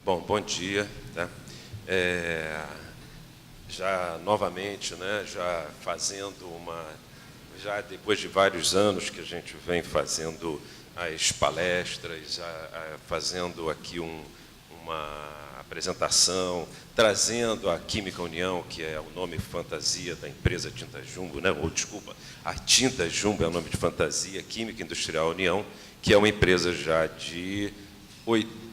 Bom, bom dia. Tá? Já novamente, né, já depois de vários anos que a gente vem fazendo as palestras, fazendo aqui uma apresentação, trazendo a Química União, que é o nome fantasia da empresa Tinta Jumbo, né? Ou desculpa, a Tinta Jumbo é o nome de fantasia, Química Industrial União, que é uma empresa já de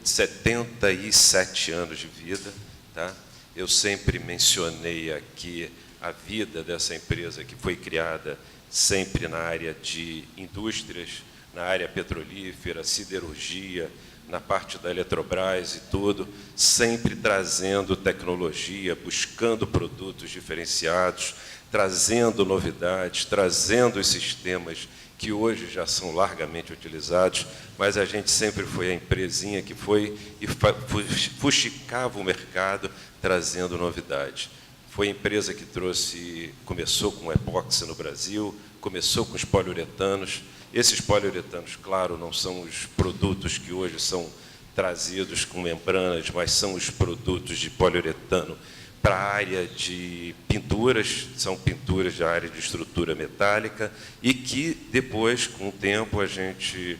77 anos de vida. Tá? Eu sempre mencionei aqui a vida dessa empresa, que foi criada sempre na área de indústrias, na área petrolífera, siderurgia, na parte da Eletrobras e tudo, sempre trazendo tecnologia, buscando produtos diferenciados, trazendo novidades, trazendo os sistemas que hoje já são largamente utilizados, mas a gente sempre foi a empresinha que foi e fuxicava o mercado, trazendo novidades. Foi a empresa que começou com o epóxi no Brasil, começou com os poliuretanos. Esses poliuretanos, claro, não são os produtos que hoje são trazidos com membranas, mas são os produtos de poliuretano para a área de pinturas, são pinturas da área de estrutura metálica, e que depois, com o tempo, a gente...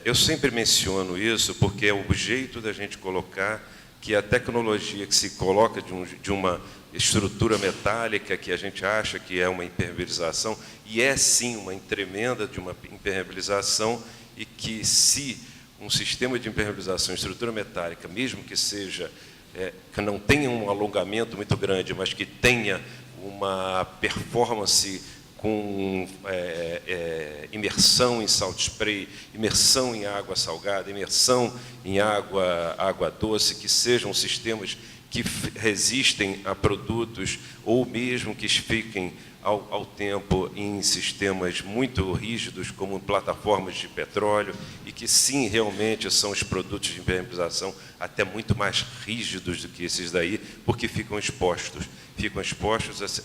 eu sempre menciono isso porque é o jeito da gente colocar que a tecnologia que se coloca de uma estrutura metálica, que a gente acha que é uma impermeabilização, e é sim uma tremenda de uma impermeabilização, e que se um sistema de impermeabilização em estrutura metálica, mesmo que seja que não tenha um alongamento muito grande, mas que tenha uma performance com imersão em salt spray, imersão em água salgada, imersão em água doce, que sejam sistemas que resistem a produtos, ou mesmo que fiquem ao tempo em sistemas muito rígidos, como plataformas de petróleo, e que sim, realmente são os produtos de impermeabilização até muito mais rígidos do que esses daí, porque ficam expostos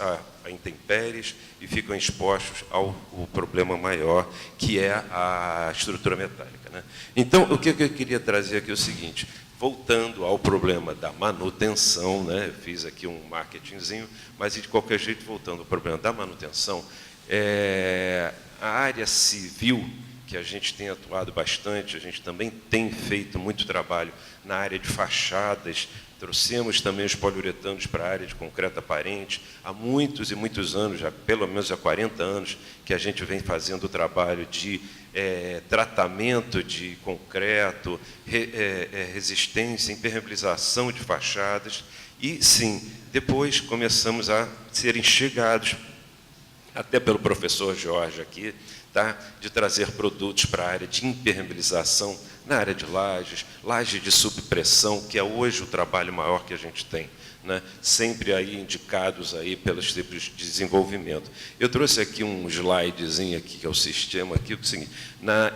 a intempéries e ficam expostos ao problema maior, que é a estrutura metálica, né? Então, o que eu queria trazer aqui é o seguinte: voltando ao problema da manutenção, né? Eu fiz aqui um marketingzinho, mas de qualquer jeito, voltando ao problema da manutenção, a área civil, que a gente tem atuado bastante, a gente também tem feito muito trabalho na área de fachadas, trouxemos também os poliuretanos para a área de concreto aparente, há muitos e muitos anos, já pelo menos há 40 anos, que a gente vem fazendo o trabalho de tratamento de concreto, resistência, impermeabilização de fachadas, e sim, depois começamos a ser enxergados, até pelo professor Jorge aqui, tá? De trazer produtos para a área de impermeabilização, na área de laje de subpressão, que é hoje o trabalho maior que a gente tem, né? Sempre aí indicados aí pelos tipos de desenvolvimento. Eu trouxe aqui um slidezinho aqui, que é o sistema aqui, o seguinte,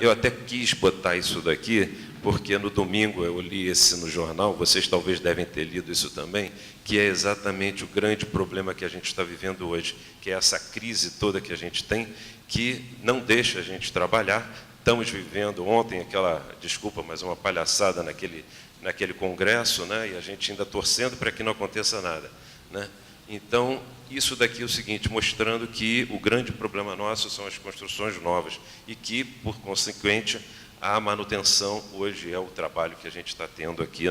eu até quis botar isso daqui, porque no domingo eu li esse no jornal, vocês talvez devem ter lido isso também, que é exatamente o grande problema que a gente está vivendo hoje, que é essa crise toda que a gente tem, que não deixa a gente trabalhar. Estamos vivendo ontem desculpa, mas uma palhaçada naquele congresso, né? E a gente ainda torcendo para que não aconteça nada, né? Então, isso daqui é o seguinte, mostrando que o grande problema nosso são as construções novas, e que, por consequente, a manutenção hoje é o trabalho que a gente está tendo aqui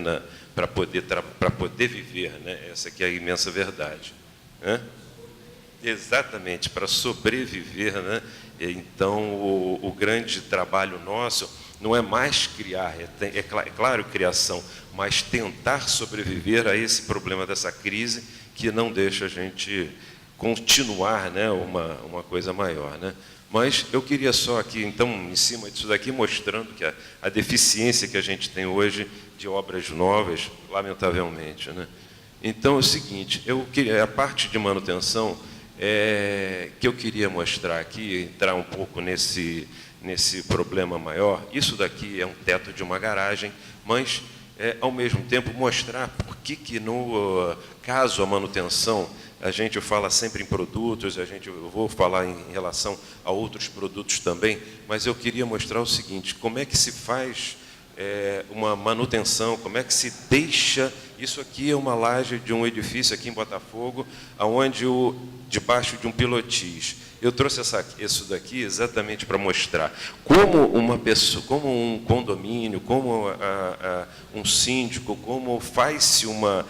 para poder viver, né? Essa aqui é a imensa verdade, né? Exatamente, para sobreviver, né? Então, o grande trabalho nosso não é mais criar, claro, criação, mas tentar sobreviver a esse problema dessa crise, que não deixa a gente continuar, né, uma coisa maior, né? Mas eu queria só aqui, então, em cima disso daqui, mostrando que a deficiência que a gente tem hoje de obras novas, lamentavelmente, né? Então, é o seguinte, a parte de manutenção, que eu queria mostrar aqui, entrar um pouco nesse problema maior. Isso daqui é um teto de uma garagem, mas, ao mesmo tempo, mostrar por que no caso a manutenção, a gente fala sempre em produtos, eu vou falar em relação a outros produtos também, mas eu queria mostrar o seguinte: como é que se faz uma manutenção, como é que se deixa... Isso aqui é uma laje de um edifício aqui em Botafogo, onde debaixo de um pilotis. Eu trouxe isso daqui exatamente para mostrar como uma pessoa, como um condomínio, como um síndico, como faz-se uma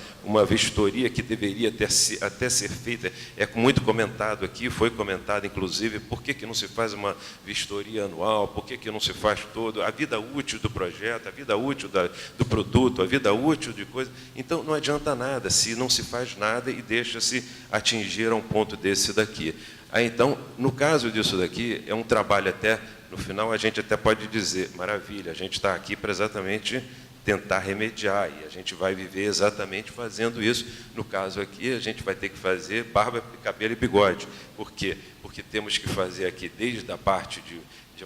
vistoria que deveria até ser feita. É muito comentado aqui, foi comentado inclusive, por que não se faz uma vistoria anual, por que não se faz todo, a vida útil do projeto, a vida útil do produto, a vida útil de coisa. Então, não adianta nada se não se faz nada e deixa-se atingir a um ponto desse daqui. Então, no caso disso daqui, é um trabalho até, no final a gente até pode dizer, maravilha, a gente está aqui para exatamente tentar remediar, e a gente vai viver exatamente fazendo isso. No caso aqui, a gente vai ter que fazer barba, cabelo e bigode. Por quê? Porque temos que fazer aqui desde a parte de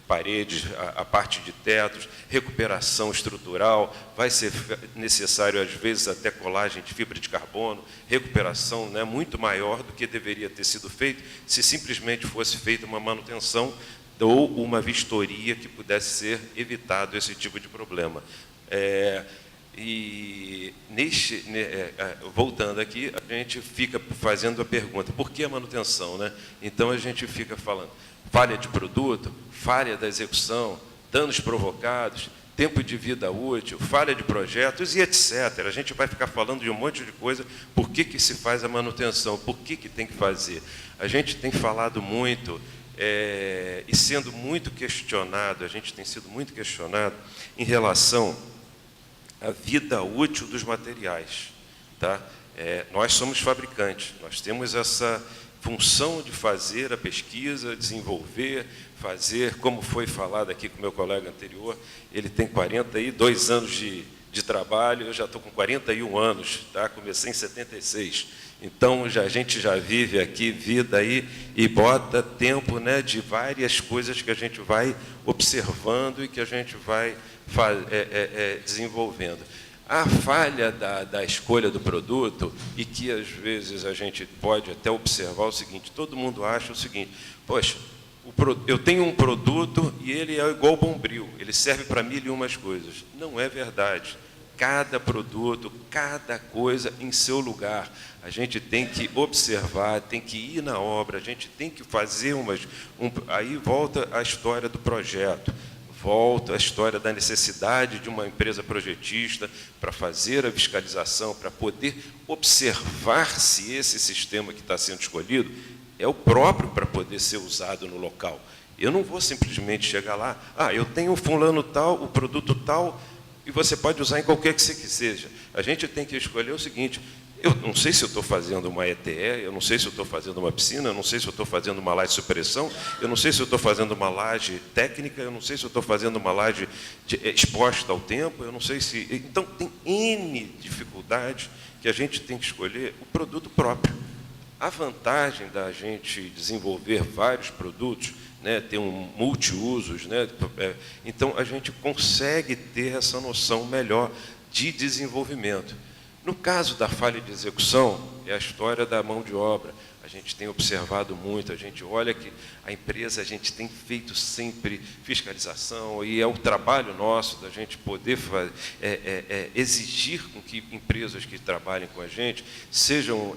paredes, a parte de tetos, recuperação estrutural, vai ser necessário, às vezes, até colagem de fibra de carbono, recuperação, né, muito maior do que deveria ter sido feito se simplesmente fosse feita uma manutenção ou uma vistoria que pudesse ser evitado esse tipo de problema. Voltando aqui, a gente fica fazendo a pergunta, por que a manutenção, né? Então, a gente fica falando, falha de produto, falha da execução, danos provocados, tempo de vida útil, falha de projetos e etc. A gente vai ficar falando de um monte de coisa, por que se faz a manutenção, por que tem que fazer. A gente tem falado muito, e sendo muito questionado, a gente tem sido muito questionado em relação à vida útil dos materiais. Tá? Nós somos fabricantes, nós temos essa função de fazer a pesquisa, desenvolver, fazer, como foi falado aqui com o meu colega anterior, ele tem 42 anos de trabalho, eu já estou com 41 anos, tá? Comecei em 76. Então, a gente já vive aqui vida aí e bota tempo, né, de várias coisas que a gente vai observando e que a gente vai desenvolvendo. A falha da escolha do produto, e que às vezes a gente pode até observar o seguinte, todo mundo acha o seguinte, poxa, eu tenho um produto e ele é igual Bombril, ele serve para 1001 coisas. Não é verdade. Cada produto, cada coisa em seu lugar. A gente tem que observar, tem que ir na obra, a gente tem que fazer aí volta a história do projeto. Volta a história da necessidade de uma empresa projetista para fazer a fiscalização, para poder observar se esse sistema que está sendo escolhido é o próprio para poder ser usado no local. Eu não vou simplesmente chegar lá, eu tenho o fulano tal, o produto tal, e você pode usar em qualquer que você seja. A gente tem que escolher o seguinte, eu não sei se eu estou fazendo uma ETE, eu não sei se eu estou fazendo uma piscina, eu não sei se eu estou fazendo uma laje de supressão, eu não sei se eu estou fazendo uma laje técnica, eu não sei se eu estou fazendo uma laje exposta ao tempo, eu não sei se... Então, tem N dificuldades que a gente tem que escolher o produto próprio. A vantagem da gente desenvolver vários produtos, né, ter multiusos, né, então a gente consegue ter essa noção melhor de desenvolvimento. No caso da falha de execução, é a história da mão de obra. A gente tem observado muito, a gente olha que a empresa, a gente tem feito sempre fiscalização, e é o trabalho nosso da gente poder exigir com que empresas que trabalhem com a gente sejam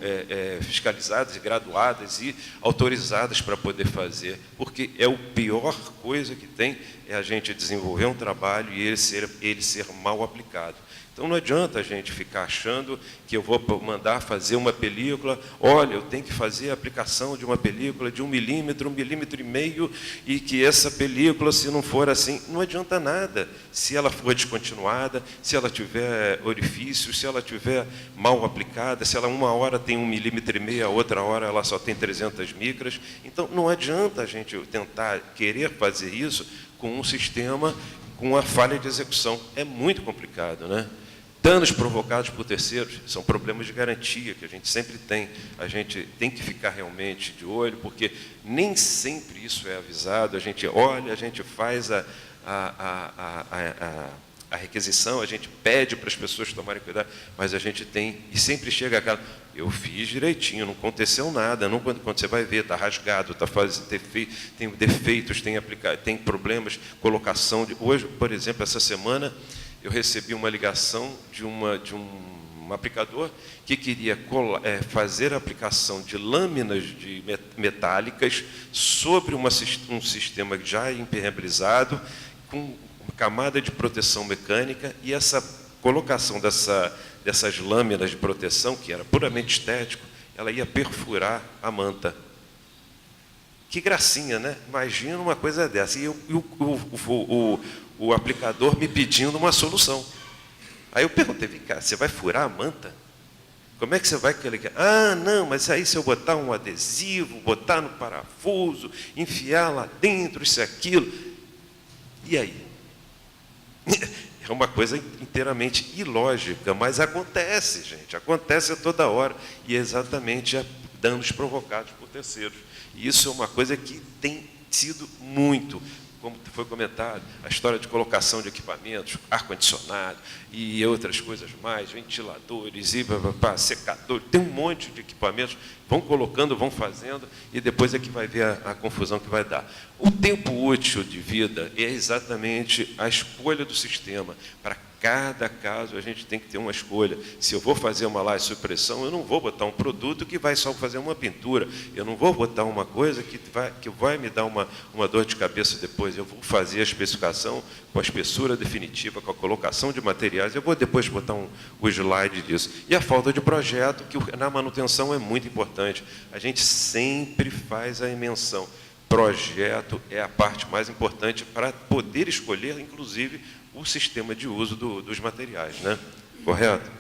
fiscalizadas e graduadas e autorizadas para poder fazer, porque é a pior coisa que tem, é a gente desenvolver um trabalho e ele ser mal aplicado. Então, não adianta a gente ficar achando que eu vou mandar fazer uma película, olha, eu tenho que fazer a aplicação de uma película de 1 milímetro, 1,5 milímetros, e que essa película, se não for assim, não adianta nada. Se ela for descontinuada, se ela tiver orifícios, se ela tiver mal aplicada, se ela uma hora tem 1,5 milímetros, a outra hora ela só tem 300 micras. Então, não adianta a gente tentar querer fazer isso com um sistema com a falha de execução. É muito complicado, né? Danos provocados por terceiros são problemas de garantia que a gente sempre tem. A gente tem que ficar realmente de olho, porque nem sempre isso é avisado. A gente olha, a gente faz a requisição, a gente pede para as pessoas tomarem cuidado, mas a gente tem, e sempre chega aquela, eu fiz direitinho, não aconteceu nada, não, quando você vai ver, está rasgado, tem defeitos, tem problemas, colocação de... Hoje, por exemplo, essa semana, eu recebi uma ligação de um aplicador que queria fazer a aplicação de lâminas metálicas sobre um sistema já impermeabilizado, com uma camada de proteção mecânica, e essa colocação dessas lâminas de proteção, que era puramente estético, ela ia perfurar a manta. Que gracinha, né? Imagina uma coisa dessa. E o aplicador me pedindo uma solução. Aí eu perguntei, vem cá, você vai furar a manta? Como é que você vai colocar? Ah, não, mas aí se eu botar um adesivo, botar no parafuso, enfiar lá dentro, isso e aquilo. E aí? É uma coisa inteiramente ilógica, mas acontece, gente, acontece a toda hora, e é exatamente danos provocados por terceiros. E isso é uma coisa que tem sido muito, como foi comentado, a história de colocação de equipamentos, ar-condicionado e outras coisas mais, ventiladores, e secador, tem um monte de equipamentos, vão colocando, vão fazendo, e depois é que vai ver a confusão que vai dar. O tempo útil de vida é exatamente a escolha do sistema. Para cada caso, a gente tem que ter uma escolha. Se eu vou fazer uma laje de supressão, eu não vou botar um produto que vai só fazer uma pintura. Eu não vou botar uma coisa que vai me dar uma dor de cabeça depois. Eu vou fazer a especificação com a espessura definitiva, com a colocação de materiais. Eu vou depois botar o slide disso. E a falta de projeto, que na manutenção é muito importante. A gente sempre faz a emensão. Projeto é a parte mais importante para poder escolher, inclusive, o sistema de uso dos materiais, né? Correto?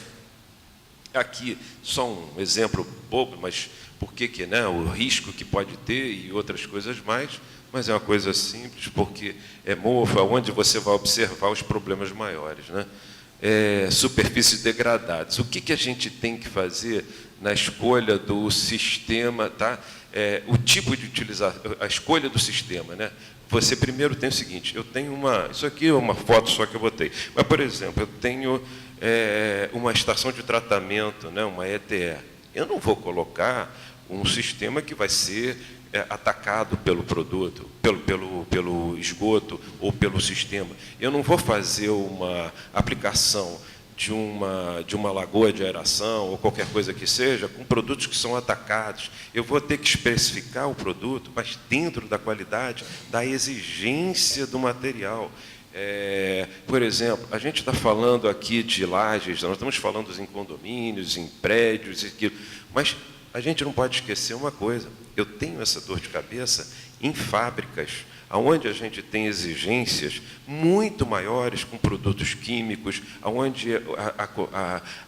Aqui, só um exemplo bobo, mas por que, né? O risco que pode ter e outras coisas mais, mas é uma coisa simples, porque é mofo, onde você vai observar os problemas maiores, né? Superfícies degradadas. O que a gente tem que fazer na escolha do sistema, tá? O tipo de utilização, a escolha do sistema, né? Você primeiro tem o seguinte, eu tenho isso aqui é uma foto só que eu botei, mas, por exemplo, eu tenho uma estação de tratamento, né, uma ETE. Eu não vou colocar um sistema que vai ser atacado pelo produto, pelo esgoto ou pelo sistema. Eu não vou fazer uma aplicação de uma lagoa de aeração ou qualquer coisa que seja, com produtos que são atacados. Eu vou ter que especificar o produto, mas dentro da qualidade, da exigência do material. Por exemplo, a gente está falando aqui de lajes, nós estamos falando em condomínios, em prédios, mas a gente não pode esquecer uma coisa, eu tenho essa dor de cabeça em fábricas, onde a gente tem exigências muito maiores com produtos químicos, onde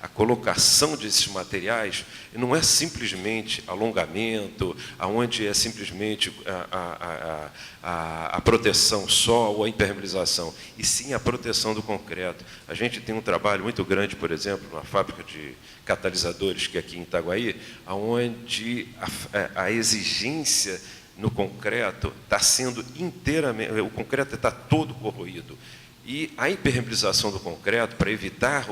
a colocação desses materiais não é simplesmente alongamento, onde é simplesmente a proteção só ou a impermeabilização, e sim a proteção do concreto. A gente tem um trabalho muito grande, por exemplo, na fábrica de catalisadores, que é aqui em Itaguaí, onde a exigência no concreto está sendo inteiramente, o concreto está todo corroído. E a impermeabilização do concreto, para evitar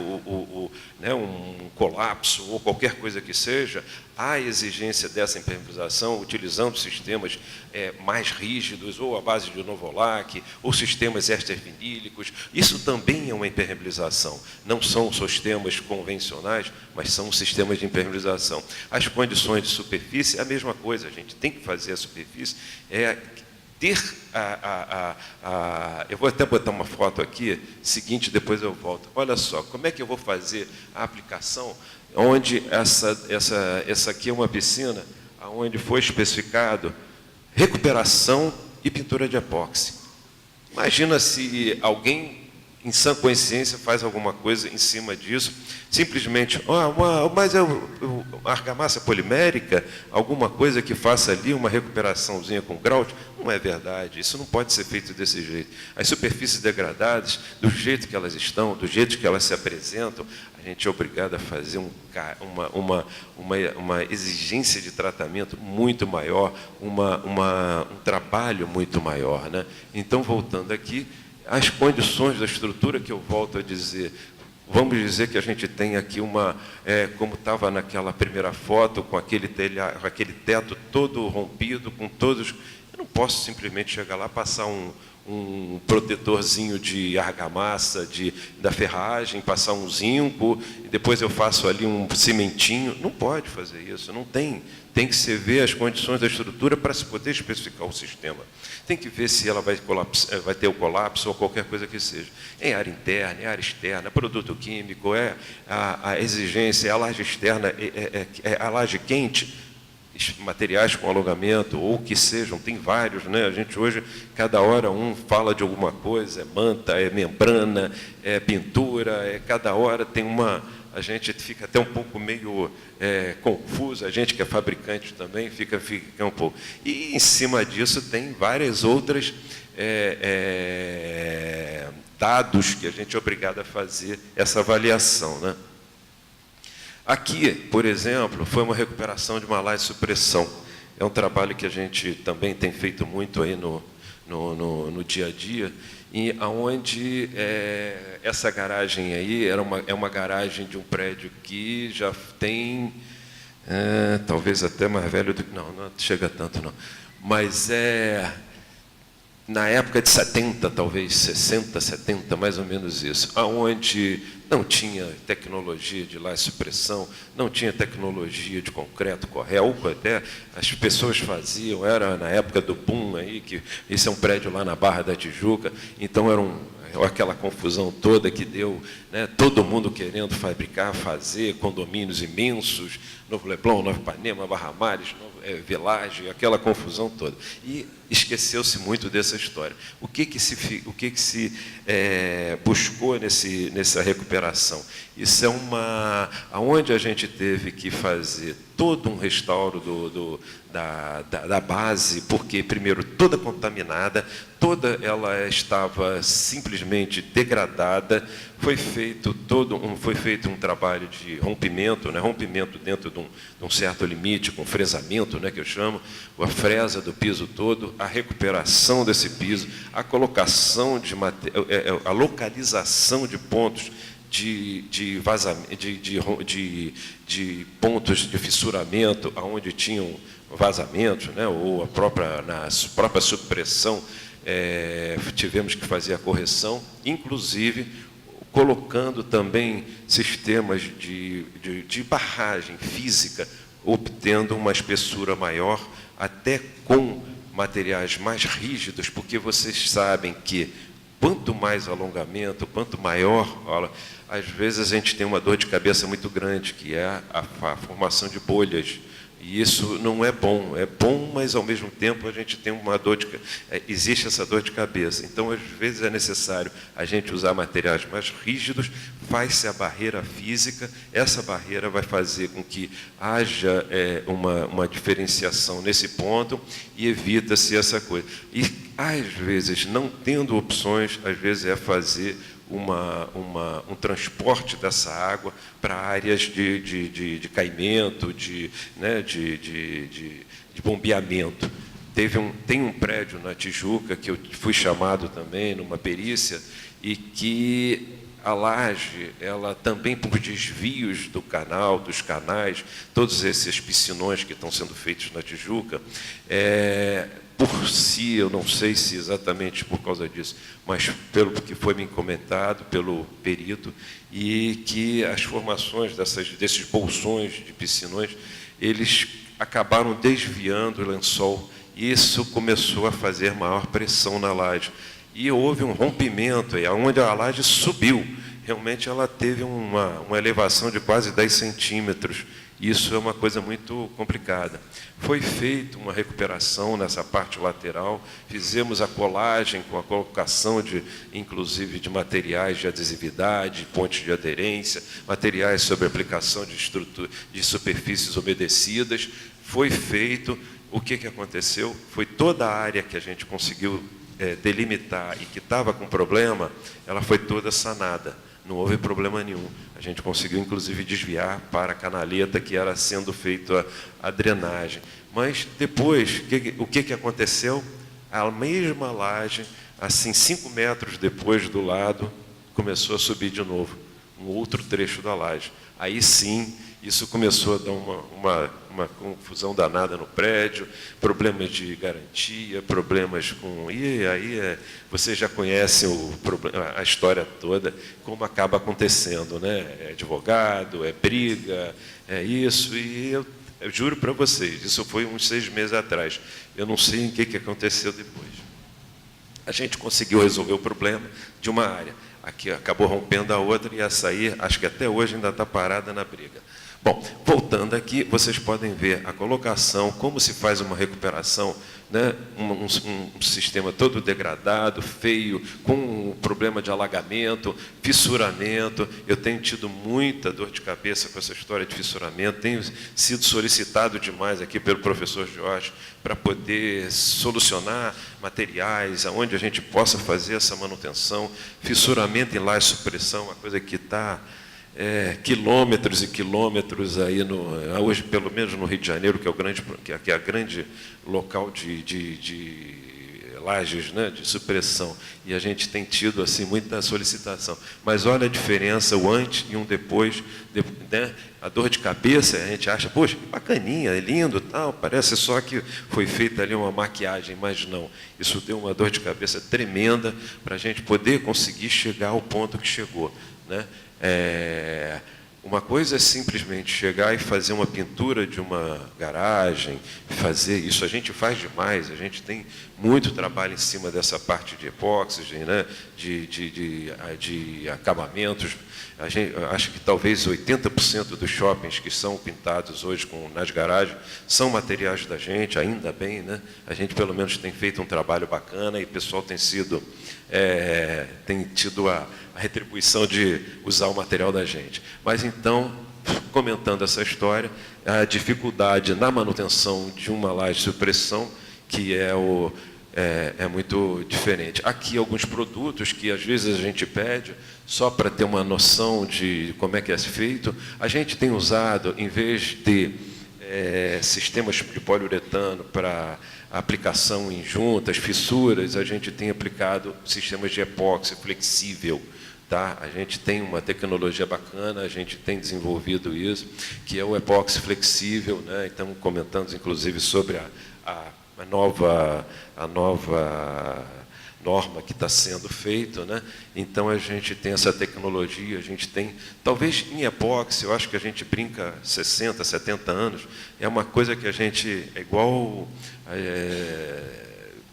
né, um colapso ou qualquer coisa que seja, há exigência dessa impermeabilização utilizando sistemas mais rígidos, ou à base de Novolac, ou sistemas extravinílicos. Isso também é uma impermeabilização. Não são sistemas convencionais, mas são sistemas de impermeabilização. As condições de superfície é a mesma coisa, a gente tem que fazer a superfície, ter eu vou até botar uma foto aqui, seguinte, depois eu volto. Olha só, como é que eu vou fazer a aplicação, onde essa aqui é uma piscina, onde foi especificado recuperação e pintura de epóxi. Imagina se alguém, em sã consciência, faz alguma coisa em cima disso, simplesmente, mas argamassa polimérica, alguma coisa que faça ali uma recuperaçãozinha com grout, não é verdade, isso não pode ser feito desse jeito. As superfícies degradadas, do jeito que elas estão, do jeito que elas se apresentam, a gente é obrigado a fazer uma exigência de tratamento muito maior, um trabalho muito maior, né? Então, voltando aqui, as condições da estrutura que eu volto a dizer, vamos dizer que a gente tem aqui como estava naquela primeira foto, com aquele teto todo rompido, com todos... Eu não posso simplesmente chegar lá, passar um protetorzinho de argamassa, da ferragem, passar um zinco, e depois eu faço ali um cimentinho. Não pode fazer isso, não tem. Tem que se ver as condições da estrutura para se poder especificar o sistema. Tem que ver se ela vai ter o colapso ou qualquer coisa que seja. Em área interna, em área externa, produto químico, a exigência, a laje externa, a laje quente, materiais com alongamento, ou que sejam, tem vários, né? A gente hoje, cada hora um fala de alguma coisa, é manta, é membrana, é pintura, cada hora tem uma... A gente fica até um pouco meio confuso, a gente que é fabricante também fica um pouco. E em cima disso tem várias outras dados que a gente é obrigado a fazer essa avaliação, né? Aqui, por exemplo, foi uma recuperação de uma laje de supressão. É um trabalho que a gente também tem feito muito aí no dia a dia, e onde essa garagem aí é uma garagem de um prédio que já tem, talvez até mais velho do que... Não chega tanto, não. Mas na época de 70, talvez 60, 70, mais ou menos isso, onde não tinha tecnologia de laje de supressão, não tinha tecnologia de concreto correto, até as pessoas faziam, era na época do boom aí, que esse é um prédio lá na Barra da Tijuca, então era aquela confusão toda que deu, né, todo mundo querendo fabricar, fazer condomínios imensos, Novo Leblon, Nova Ipanema, Barra Mares, Velagem, aquela confusão toda. E esqueceu-se muito dessa história. O que se buscou nessa recuperação? Isso é aonde a gente teve que fazer todo um restauro da base, porque, primeiro, toda contaminada, ela estava simplesmente degradada. Foi feito um trabalho de rompimento, né? Rompimento dentro de um certo limite, com fresamento, né, que eu chamo, a fresa do piso todo, a recuperação desse piso, a colocação a localização de pontos de vazamento, de pontos de fissuramento, aonde tinham vazamentos, né, ou na própria supressão, tivemos que fazer a correção, inclusive colocando também sistemas de barragem física, obtendo uma espessura maior, até com materiais mais rígidos, porque vocês sabem que quanto mais alongamento, quanto maior, às vezes a gente tem uma dor de cabeça muito grande, que é a formação de bolhas. E isso não é bom. É bom, mas ao mesmo tempo a gente tem uma existe essa dor de cabeça. Então, às vezes é necessário a gente usar materiais mais rígidos, faz-se a barreira física, essa barreira vai fazer com que haja uma diferenciação nesse ponto e evita-se essa coisa. E, às vezes, não tendo opções, às vezes é fazer um transporte dessa água para áreas de caimento, de bombeamento. Tem um prédio na Tijuca, que eu fui chamado também numa perícia, e que a laje, ela também, por desvios do canal, dos canais, todos esses piscinões que estão sendo feitos na Tijuca, por si, eu não sei se exatamente por causa disso, mas pelo que foi me comentado pelo perito, e que as formações desses bolsões de piscinões, eles acabaram desviando o lençol, e isso começou a fazer maior pressão na laje. E houve um rompimento, onde a laje subiu. Realmente ela teve uma elevação de quase 10 centímetros. Isso é uma coisa muito complicada. Foi feita uma recuperação nessa parte lateral, fizemos a colagem com a colocação, inclusive, de materiais de adesividade, pontes de aderência, materiais sobre aplicação de superfícies umedecidas. Foi feito. O que aconteceu? Foi toda a área que a gente conseguiu delimitar e que estava com problema, ela foi toda sanada. Não houve problema nenhum. A gente conseguiu, inclusive, desviar para a canaleta que era sendo feita a drenagem. Mas depois, o que aconteceu? A mesma laje, assim, 5 metros depois do lado, começou a subir de novo, um outro trecho da laje. Aí sim Isso começou a dar uma confusão danada no prédio, problemas de garantia, problemas com... E aí vocês já conhecem a história toda, como acaba acontecendo, né? É advogado, é briga, é isso, e eu juro para vocês, isso foi uns 6 meses atrás, eu não sei em que aconteceu depois. A gente conseguiu resolver o problema de uma área, aqui acabou rompendo a outra, e essa aí, acho que até hoje ainda está parada na briga. Bom, voltando aqui, vocês podem ver a colocação, como se faz uma recuperação, né? Um sistema todo degradado, feio, com um problema de alagamento, fissuramento. Eu tenho tido muita dor de cabeça com essa história de fissuramento, tenho sido solicitado demais aqui pelo professor Jorge para poder solucionar materiais, aonde a gente possa fazer essa manutenção. Fissuramento em laje de supressão, uma coisa que está... quilômetros e quilômetros aí hoje, pelo menos no Rio de Janeiro, que é a grande local de lajes, né, de supressão, e a gente tem tido assim muita solicitação. Mas olha a diferença, o antes e um depois, né? A dor de cabeça, a gente acha, poxa, que bacaninha, é lindo, tal, parece só que foi feita ali uma maquiagem, mas não. Isso deu uma dor de cabeça tremenda para a gente poder conseguir chegar ao ponto que chegou, né? Uma coisa é simplesmente chegar e fazer uma pintura de uma garagem, fazer isso, a gente faz demais, a gente tem muito trabalho em cima dessa parte de epóxi, né, de acabamentos. Acho que talvez 80% dos shoppings que são pintados hoje nas garagens são materiais da gente, ainda bem, né? A gente pelo menos tem feito um trabalho bacana e o pessoal tem tido a retribuição de usar o material da gente. Mas então, comentando essa história, a dificuldade na manutenção de uma laje de supressão, que é muito diferente. Aqui alguns produtos que às vezes a gente pede, só para ter uma noção de como é que é feito, a gente tem usado, em vez de sistemas de poliuretano para aplicação em juntas, fissuras, a gente tem aplicado sistemas de epóxi flexível. Tá? A gente tem uma tecnologia bacana, a gente tem desenvolvido isso, que é o epóxi flexível, né? Estamos comentando, inclusive, sobre a nova norma que está sendo feita, né? Então, a gente tem essa tecnologia, a gente tem, talvez em epóxi, eu acho que a gente brinca 60, 70 anos, é uma coisa que a gente, é igual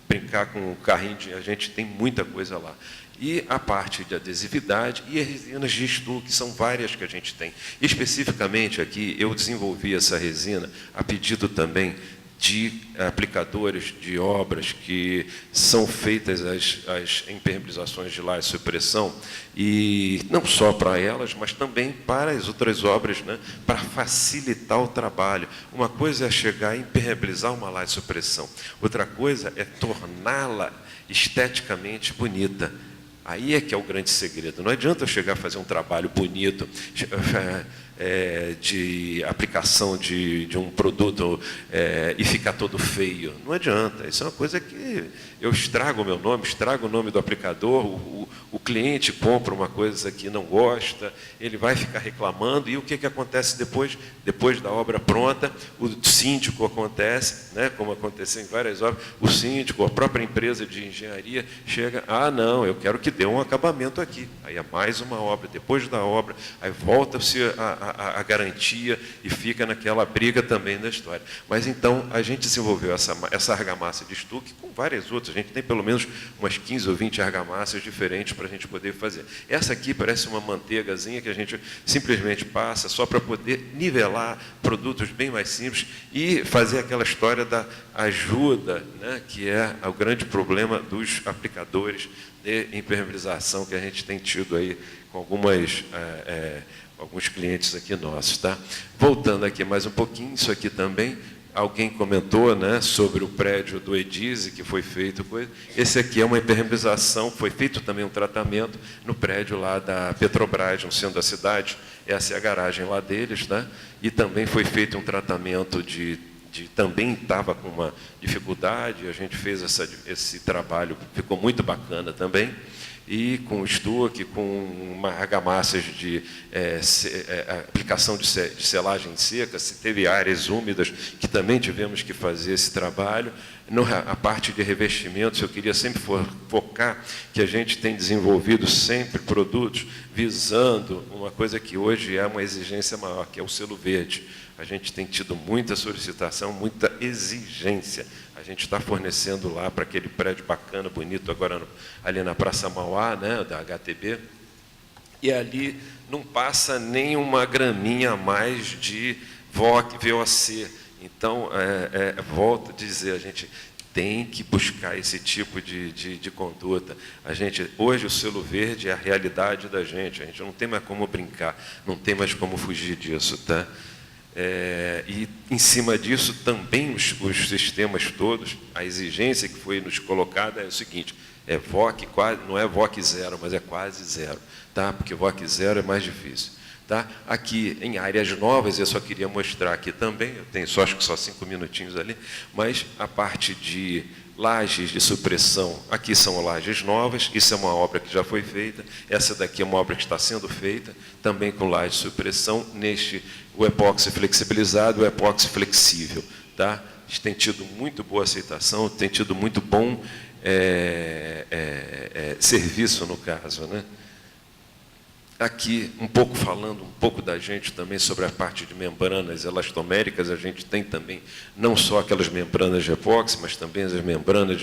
brincar com o carrinho, a gente tem muita coisa lá. E a parte de adesividade e as resinas de estuque, que são várias que a gente tem. Especificamente aqui, eu desenvolvi essa resina a pedido também de aplicadores de obras que são feitas as impermeabilizações de laje de supressão, e não só para elas, mas também para as outras obras, né, para facilitar o trabalho. Uma coisa é chegar e impermeabilizar uma laje de supressão, outra coisa é torná-la esteticamente bonita. Aí é que é o grande segredo. Não adianta eu chegar a fazer um trabalho bonito, de aplicação de um produto e ficar todo feio. Não adianta. Isso é uma coisa que eu estrago o meu nome, estrago o nome do aplicador, o cliente compra uma coisa que não gosta, ele vai ficar reclamando, e o que acontece depois? Depois da obra pronta, o síndico acontece, né, como aconteceu em várias obras, o síndico, a própria empresa de engenharia, chega, não, eu quero que dê um acabamento aqui. Aí é mais uma obra, depois da obra, aí volta-se a garantia e fica naquela briga também da história. Mas então, a gente desenvolveu essa argamassa de estuque com várias outras, a gente tem pelo menos umas 15 ou 20 argamassas diferentes para a gente poder fazer. Essa aqui parece uma manteigazinha que a gente simplesmente passa só para poder nivelar produtos bem mais simples e fazer aquela história da ajuda, né, que é o grande problema dos aplicadores de impermeabilização que a gente tem tido aí com alguns clientes aqui nossos. Tá? Voltando aqui mais um pouquinho, isso aqui também, alguém comentou, né, sobre o prédio do Edise, que foi feito coisa. Esse aqui é uma impermeabilização, foi feito também um tratamento no prédio lá da Petrobras, no centro da cidade. Essa é a garagem lá deles, né? E também foi feito um tratamento também estava com uma dificuldade, a gente fez esse trabalho, ficou muito bacana também. e com estoque, com argamassas de aplicação de selagem seca, se teve áreas úmidas que também tivemos que fazer esse trabalho. A parte de revestimentos, eu queria sempre focar que a gente tem desenvolvido sempre produtos visando uma coisa que hoje é uma exigência maior, que é o selo verde. A gente tem tido muita solicitação, muita exigência. A gente está fornecendo lá para aquele prédio bacana, bonito, agora ali na Praça Mauá, né, da HTB, e ali não passa nem uma graminha a mais de VOC. Então, volto a dizer, a gente tem que buscar esse tipo de conduta. Hoje, o selo verde é a realidade da gente. A gente não tem mais como brincar, não tem mais como fugir disso, tá? E, em cima disso, também os sistemas todos, a exigência que foi nos colocada é o seguinte, VOC, não é VOC zero, mas é quase zero, tá? Porque VOC zero é mais difícil. Tá? Aqui, em áreas novas, eu só queria mostrar aqui também, eu tenho acho que só 5 minutinhos ali, mas a parte de lajes de supressão, aqui são lajes novas, isso é uma obra que já foi feita, essa daqui é uma obra que está sendo feita, também com laje de supressão, o epóxi flexibilizado, o epóxi flexível. Tá? A gente tem tido muito boa aceitação, tem tido muito bom serviço, no caso, né? Aqui, falando um pouco da gente também sobre a parte de membranas elastoméricas, a gente tem também não só aquelas membranas de epóxi, mas também as membranas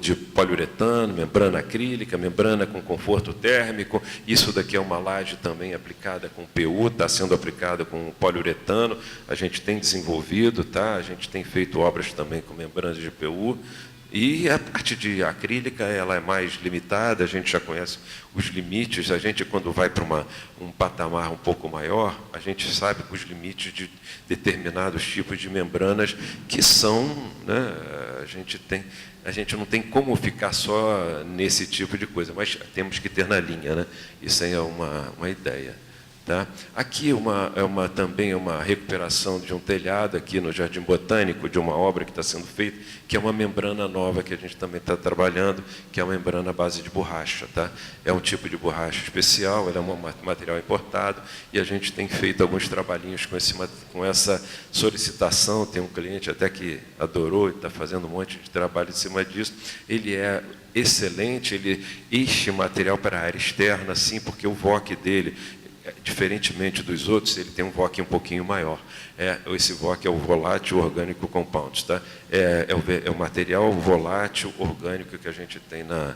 de poliuretano, membrana acrílica, membrana com conforto térmico. Isso daqui é uma laje também aplicada com PU, está sendo aplicada com poliuretano. A gente tem desenvolvido, tá? A gente tem feito obras também com membranas de PU. E a parte de acrílica, ela é mais limitada, a gente já conhece os limites, a gente, quando vai para um patamar um pouco maior, a gente sabe os limites de determinados tipos de membranas que são, né, a gente não tem como ficar só nesse tipo de coisa, mas temos que ter na linha, né? Isso aí é uma ideia. Tá? Aqui também é uma recuperação de um telhado aqui no Jardim Botânico, de uma obra que está sendo feita, que é uma membrana nova que a gente também está trabalhando, que é uma membrana à base de borracha. Tá? É um tipo de borracha especial, ela é um material importado, e a gente tem feito alguns trabalhinhos com essa solicitação. Tem um cliente até que adorou e está fazendo um monte de trabalho em cima disso. Ele é excelente, este material para a área externa, sim, porque o VOC dele, diferentemente dos outros, ele tem um VOC um pouquinho maior. Esse VOC é o volátil orgânico compounds. Tá? É o material volátil orgânico que a gente tem na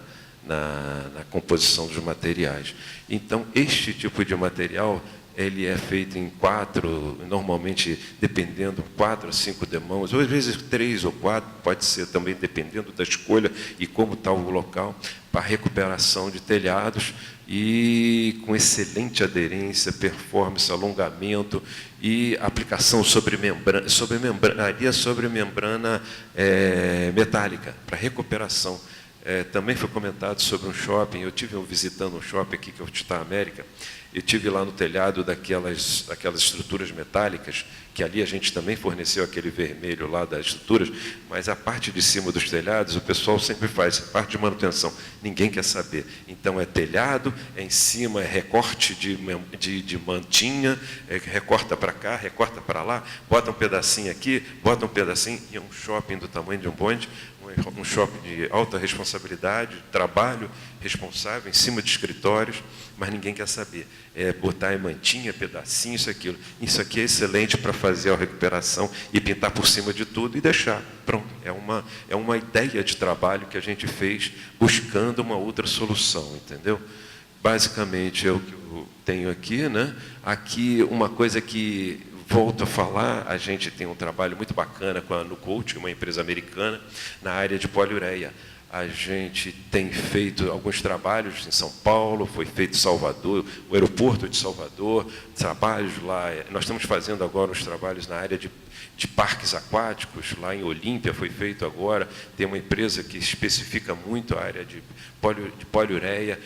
composição dos materiais. Então, este tipo de material, ele é feito em 4, normalmente, dependendo, 4 a 5 demãos, ou às vezes 3 ou 4, pode ser também, dependendo da escolha e como está o local, para recuperação de telhados, e com excelente aderência, performance, alongamento e aplicação sobre membrana metálica, para recuperação. Também foi comentado sobre um shopping, eu estive visitando um shopping aqui, que é o Tita América, eu estive lá no telhado daquelas estruturas metálicas, que ali a gente também forneceu aquele vermelho lá das estruturas, mas a parte de cima dos telhados, o pessoal sempre faz, a parte de manutenção, ninguém quer saber. Então, é telhado, em cima é recorte de mantinha, recorta para cá, recorta para lá, bota um pedacinho aqui, bota um pedacinho, e é um shopping do tamanho de um bonde, um shopping de alta responsabilidade, trabalho responsável, em cima de escritórios, mas ninguém quer saber. Botar em mantinha, pedacinho, isso, aquilo. Isso aqui é excelente para fazer a recuperação e pintar por cima de tudo e deixar. Pronto. É uma ideia de trabalho que a gente fez buscando uma outra solução, entendeu? Basicamente, é o que eu tenho aqui, né? Aqui, uma coisa que volto a falar, a gente tem um trabalho muito bacana com a Nucoat, uma empresa americana, na área de poliureia. A gente tem feito alguns trabalhos em São Paulo, foi feito em Salvador, o aeroporto de Salvador, trabalhos lá. Nós estamos fazendo agora os trabalhos na área de parques aquáticos, lá em Olímpia, foi feito agora. Tem uma empresa que especifica muito a área de poliureia.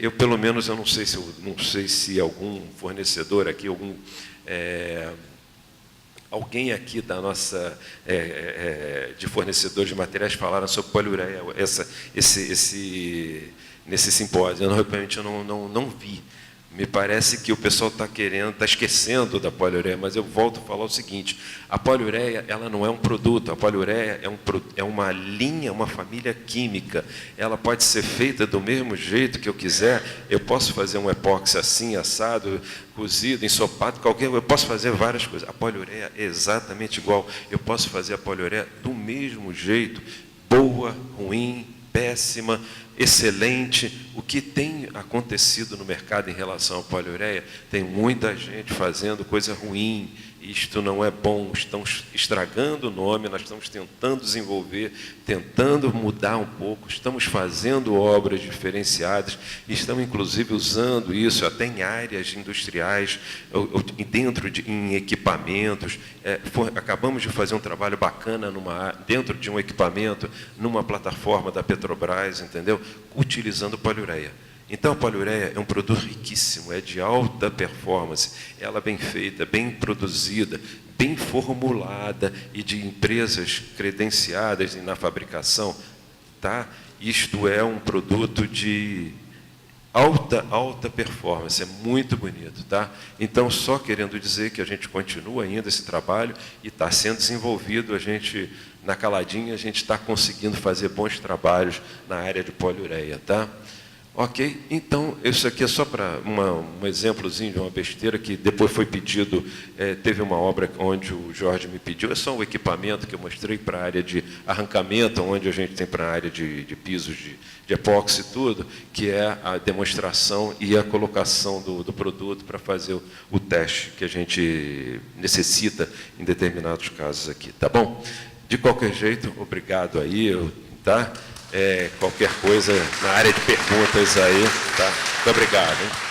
Eu, pelo menos, eu não sei se algum fornecedor aqui, alguém aqui da nossa de fornecedores de materiais falaram sobre poliureia, nesse simpósio. Eu, realmente, eu não vi. Me parece que o pessoal está esquecendo da poliureia, mas eu volto a falar o seguinte: a poliureia, ela não é um produto, a poliureia é uma linha, uma família química. Ela pode ser feita do mesmo jeito que eu quiser. Eu posso fazer um epóxi assim, assado, cozido, ensopado, eu posso fazer várias coisas. A poliureia é exatamente igual. Eu posso fazer a poliureia do mesmo jeito, boa, ruim, péssima, excelente. O que tem acontecido no mercado em relação à poliureia? Tem muita gente fazendo coisa ruim. Isto não é bom, estão estragando o nome, nós estamos tentando desenvolver, tentando mudar um pouco, estamos fazendo obras diferenciadas, estamos inclusive usando isso até em áreas industriais, em equipamentos. Acabamos de fazer um trabalho bacana dentro de um equipamento, numa plataforma da Petrobras, entendeu? Utilizando poliureia. Então, a poliureia é um produto riquíssimo, é de alta performance, ela bem feita, bem produzida, bem formulada e de empresas credenciadas na fabricação, tá? Isto é um produto de alta performance, é muito bonito, tá? Então, só querendo dizer que a gente continua ainda esse trabalho e está sendo desenvolvido, na caladinha, a gente está conseguindo fazer bons trabalhos na área de poliureia, tá? Ok? Então, isso aqui é só para um exemplozinho de uma besteira que depois foi pedido, teve uma obra onde o Jorge me pediu, é só um equipamento que eu mostrei para a área de arrancamento, onde a gente tem para a área de pisos de epóxi e tudo, que é a demonstração e a colocação do produto para fazer o teste que a gente necessita em determinados casos aqui, tá bom? De qualquer jeito, obrigado aí, tá? Qualquer coisa na área de perguntas aí, tá? Muito obrigado, hein?